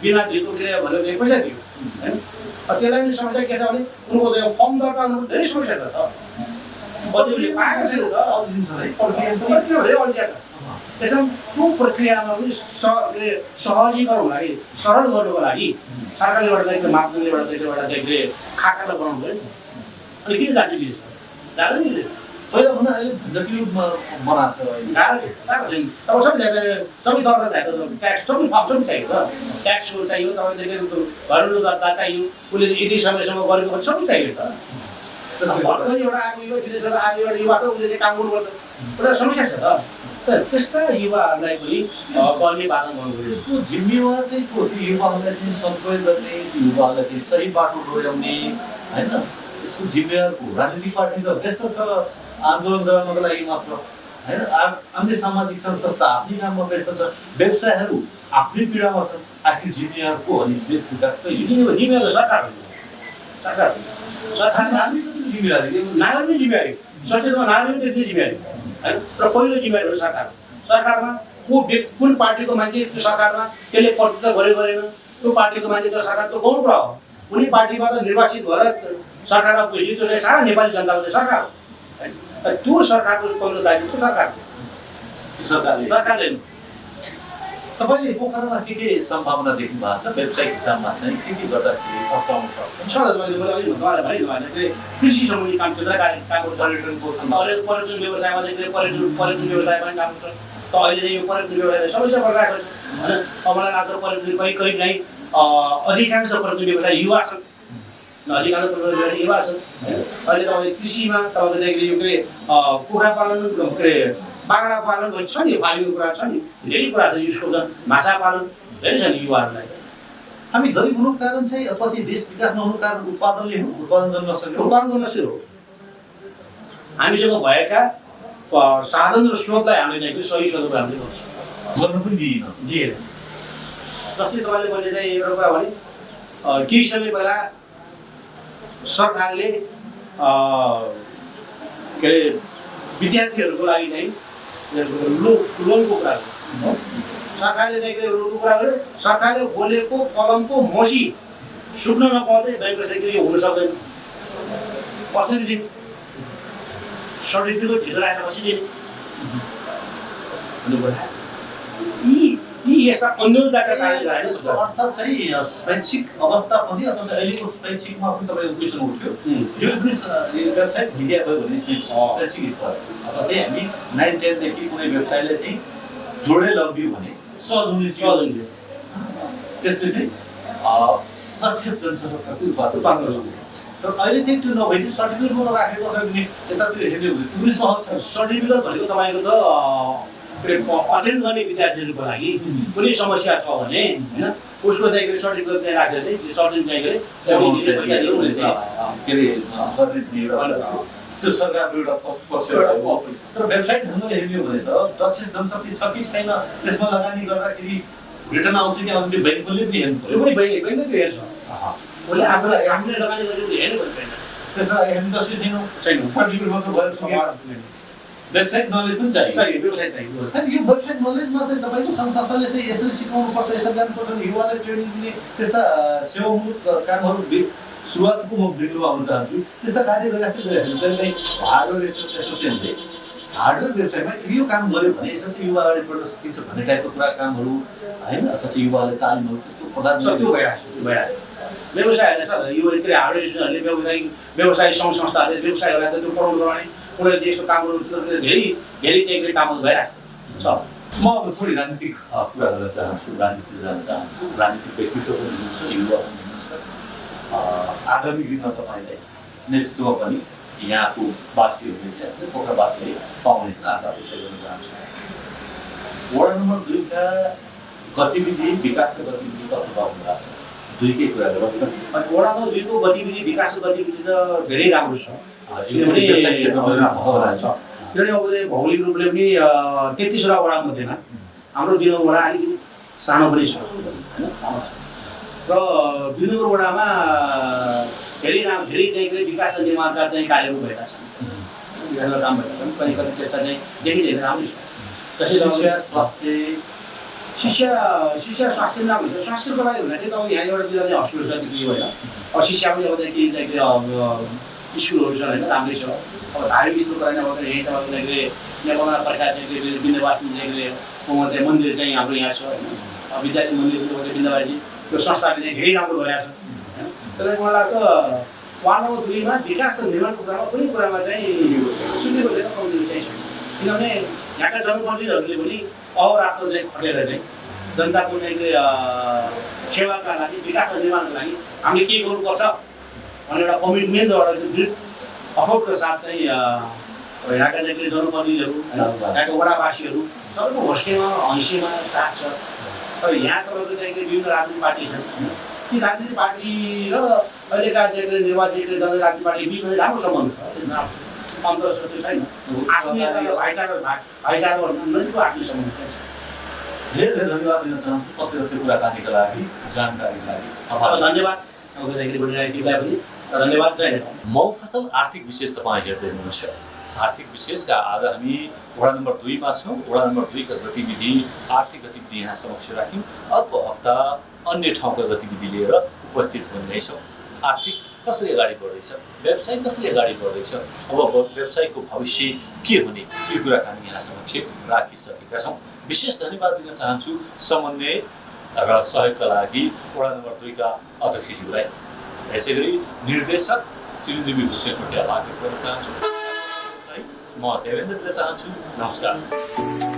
बिना धितो के भनेर चाहिँ पैसा दियो होइन। त्यसलाई पनि समस्या के छ भने उनको त्यो फर्म दर्ता गर्नु धेरै समस्या छ त, बजेटले पाएको छैन त, धेरै अल्झिया छ। त्यसमा त्यो प्रक्रियामा पनि सहजीकरण लागि सरल गर्नुको लागि सरकारले एउटा चाहिँ मापदण्डले एउटा चाहिँ खाकालाई बनाउनु पऱ्यो नि। अनि किन जान्छ बिच जाँदैन नि पहिलाभन्दा अहिले जटिल बनाएको अब सबै दर्ता चाहियो, ट्याक्स सबै चाहियो त, ट्याक्सको चाहियो, तपाईँको घरेलु दर्ता चाहियो, उसले यति समयसम्म गरेको सबै चाहियो त। भर्खरै एउटा आएको युवा विदेशबाट आएको एउटा युवा त उसले चाहिँ काम गर्नुपर्छ, एउटा समस्या छ त। त्यस्ता युवाहरूलाई पनि गर्ने पालन गर्नु यसको जिम्मेवार चाहिँ को त्यो युवाहरूलाई चाहिँ सदुपयोग गर्ने, युवाहरूलाई चाहिँ सही बाटो डोर्याउने होइन, यसको जिम्मेवार को? राजनीतिक पार्टी त व्यस्त छ आन्दोलन गराउनको लागि मात्र होइन, अन्य सामाजिक संस्था आफ्नै काममा व्यस्त छ, व्यवसायहरू आफ्नै पीडामा छन्। आखिर जिम्मेवार को अनि देश विकास त जिम्मेवार सरकार नागरिकको जिम्मेवारी जिम्मेवारी सचेतमा नागरिकको जिम्मेवारी होइन। र पहिलो जिम्मेवारी हो सरकारमा कुन पार्टीको मान्छे त्यो सरकारमा त्यसले प्रतिनिधित्व गरेन, त्यो पार्टीको मान्छे त्यो सरकार त गौरव हो। कुनै पार्टीबाट निर्वाचित भएर सरकारमा पुगेपछि त्यो चाहिँ सारा नेपाली जनताको चाहिँ सरकार हो। त्यो सरकारको पहिलो दायित्व त्यो सरकारले तपाईँले पोखरामा के सम्भावना देख्नु भएको छ? व्यावसायिक हिसाबमा चाहिँ के गर्दाखेरि फस्टाउन सक्छ? कृषि सम्बन्धी काम क्षेत्र पर्यटन व्यवसायमा चाहिँ पर्यटन व्यवसायमा काम गर्छ। त अहिले चाहिँ यो पर्यटन व्यवसाय समस्या परिरहेको छ होइन। मलाई लाग्छ पर्यटन करिब नै अधिकांश पर्यटन व्यवसाय युवा छन्, अधिकांश पर्यटन व्यवसाय युवा छन् होइन। अहिले तपाईँले कृषिमा तपाईँको चाहिँ यो के कुखुरा पालन के अरे बाख्रा पालन छ नि, फार्मिङको कुरा छ नि, धेरै कुरा छ। यसको माछा पालन धेरै छ नि युवाहरूलाई। हामी गरिब हुनुको कारण चाहिँ अथवा चाहिँ देश विकास नहुनुको कारण उत्पादन गर्न नसक्यो, हामीसँग भएका साधन र स्रोतलाई हामीले चाहिँ सही स्रोतमा हामीले गर्न पनि दिएन। जस्तै तपाईँले मैले चाहिँ एउटा कुरा भने केही समय पहिला सरकारले के अरे विद्यार्थीहरूको लागि चाहिँ लोनको कुरा सरकारले चाहिँ लोनको कुरा गर्यो। सरकारले बोलेको कलमको मसी सुक्न नपाउँदै ब्याङ्कले चाहिँ यो हुन सक्दैन, कसरी सर्टिफिकेट भित्र आएर बसिदिने यी यस्ता अन्यलताका कारणले गर्दा यसको अर्थ चाहिँ शैक्षिक अवस्था पनि अथवा अहिलेको शैक्षिकमा पनि तपाईँको क्वेसन उठ्यो यो पनि वेबसाइट भिडिया भयो भने शैक्षिक स्तर अथवा चाहिँ हामी 9-10 देखि कुनै वेबसाइटले चाहिँ जोडे लगिदियो भने सहज हुने थियो त्यसले चाहिँ दक्ष जनसङ्ख्याको उत्पादन पार्न सक्ने तर अहिले चाहिँ त्यो नभइदियो सर्टिफिकेट मात्र राखेको छ भने यतातिर हेर्ने हुँदैन त्यो पनि सहज छ सर्टिफिकेट भनेको तपाईँको त अध्ययन गर्ने विद्यार्थीहरूको लागि कुनै समस्या छ भने होइन उसको चाहिँ सर्टिफिकेट चाहिँ राखेर चाहिँ सर्टिफिकेट चाहिँ पैसा दिनु हुन्छ के अरे त्यो सरकारको एउटा पक्ष तर वेबसाइट ढङ्गले हेर्ने भने त दक्ष जनशक्ति छ कि छैन त्यसमा लगानी गर्दाखेरि रिटर्न आउँछ कि आउँदैन ब्याङ्कले पनि हेर्नु पर्यो पनि ब्याङ्कले त्यो हेर्छ उसले आफूलाई हामीले लगानी गरेर हेर्नु पर्दैन त्यसलाई हामी दक्ष छैनौँ सर्टिफिकेट मात्र भयो वेबसाइट नलेज पनि चाहियो वेबसाइट चाहियो अनि यो वेबसाइट नलेज मात्रै तपाईँको सङ्घ संस्थाले चाहिँ यसरी सिकाउनुपर्छ यसरी जानुपर्छ युवालाई ट्रेनिङ दिने त्यस्ता सेवामूलक कामहरू सुरुवातको म भिडियोमा आउन चाहन्छु त्यस्ता कार्य गरिरहेको छ हार्डवेयर एसोसिएसनले हार्डवेयर वेबसाइटमा यो काम गर्यो भने यसमा चाहिँ युवा अगाडि बढ्न सकिन्छ भन्ने टाइपको कुरा कामहरू होइन अथवा चाहिँ युवाले तालिमहरू त्यस्तो प्रदान त्यो भइरहेको व्यवसायहरूले छ यो के हार्डवेयर एसोसिएसनले व्यवसाय सङ्घ संस्थाहरूले व्यवसायहरूलाई त त्यो पढाउनु गराउने उनीहरूले त्यस्तो कामहरू धेरै धेरै कामहरू भइरहेको छ म अब थोरै राजनीतिक कुरा गर्न चाहन्छु राजनीति जान चाहन्छु राजनीतिक व्यक्तित्व पनि हुनुहुन्छ युवा पनि हुनुहुन्छ आगामी दिनमा तपाईँलाई नेतृत्व पनि यहाँको वासीहरूले चाहिँ पोखरावासीले पाउने आशा अपेक्षा गर्न चाहन्छु वडा नम्बर 2 का गतिविधि विकासका गतिविधि कस्तो पाउनु भएको छ दुईकै कुरा गरौँ अनि वडा नम्बर 2 को गतिविधि विकासको गतिविधि त धेरै राम्रो छ किनभने अब भौगोलिक रूपले पनि 33वटा वडा मध्येमा हाम्रो 2 नम्बर वडा अलिकति सानो पनि छ होइन र 2 नम्बर वडामा धेरै चाहिँ विकास र निर्माणका चाहिँ कार्यहरू भएका छन् यहाँ काम भएका छन् कहीँ कहीँ त्यसमा चाहिँ देखिँदैन राम्रै छ शिक्षा स्वास्थ्य शिक्षा स्वास्थ्य नभन्छ स्वास्थ्यको लागि भन्दा चाहिँ तपाईँ यहाँ एउटा जिल्ला चाहिँ हस्पिटल छ त्यो होइन अब शिक्षा पनि अब केही स्कुलहरू छ होइन राम्रै छ अब धार्मिक स्कुल गरेन अब यहीँ तपाईँको नेपालमा प्रख्यात बिन्दवासी मन्दिर चाहिँ हाम्रो यहाँ छ होइन विद्यार्थी मन्दिर बिन्दवासी त्यो संस्थाले चाहिँ धेरै राम्रो गरेको छ त्यसले मलाई त वार्ड नम्बर 2 मा विकास र निर्माणको कुरामा कुनै कुरामा चाहिँ सुनेको छैन कमजोरी चाहिँ छैन किनभने यहाँका जनप्रतिनिधिहरूले पनि अहोरात्र चाहिँ खटेर चाहिँ जनताको चाहिँ सेवाका लागि विकास र निर्माणको लागि हामीले के गर्नुपर्छ भनेर एउटा कमिटमेन्ट एउटा दृढ अठोटको साथ चाहिँ यहाँका चाहिँ जनप्रतिनिधिहरू यहाँका वडावासीहरू सबैको होस्टेमा हैसीमा साथ छ तर यहाँ तपाईँको चाहिँ विभिन्न राजनीतिक पार्टी छन् ती राजनीतिक पार्टी र अहिलेका चाहिँ निर्वाचित राजनीतिक पार्टी बिचमा राम्रो सम्बन्ध छ अन्तर त्यो छैन आत्मीयता भाइचारा नजिकको आत्मीय सम्बन्ध छ धेरै धेरै धन्यवाद दिन चाहन्छु सत्य कुराकानीका लागि जानकारीका लागि धन्यवाद पनि धन्यवाद चाहिँ मौफसल आर्थिक विशेष तपाईँ हेर्दै हुनुहुन्छ आर्थिक विशेषका आज हामी वडा नम्बर 2 मा छौँ वडा नम्बर 2 का गतिविधि आर्थिक गतिविधि यहाँ समक्ष राख्यौँ अर्को हप्ता अन्य ठाउँका गतिविधि लिएर उपस्थित हुने छौँ आर्थिक कसरी अगाडि बढ्दैछ व्यवसाय कसरी अगाडि बढ्दैछ अब व्यवसायको भविष्य के हुने यो कुराकानी यहाँ समक्ष राखिसकेका छौँ विशेष धन्यवाद दिन चाहन्छु समन्वय र सहयोगका लागि वडा नम्बर 2 का अध्यक्षज्यूलाई यसै गरी निर्देशक चिरञ्जीवी भुटेललाई गर्न चाहन्छु म देवेन्द्र दिन चाहन्छु नमस्कार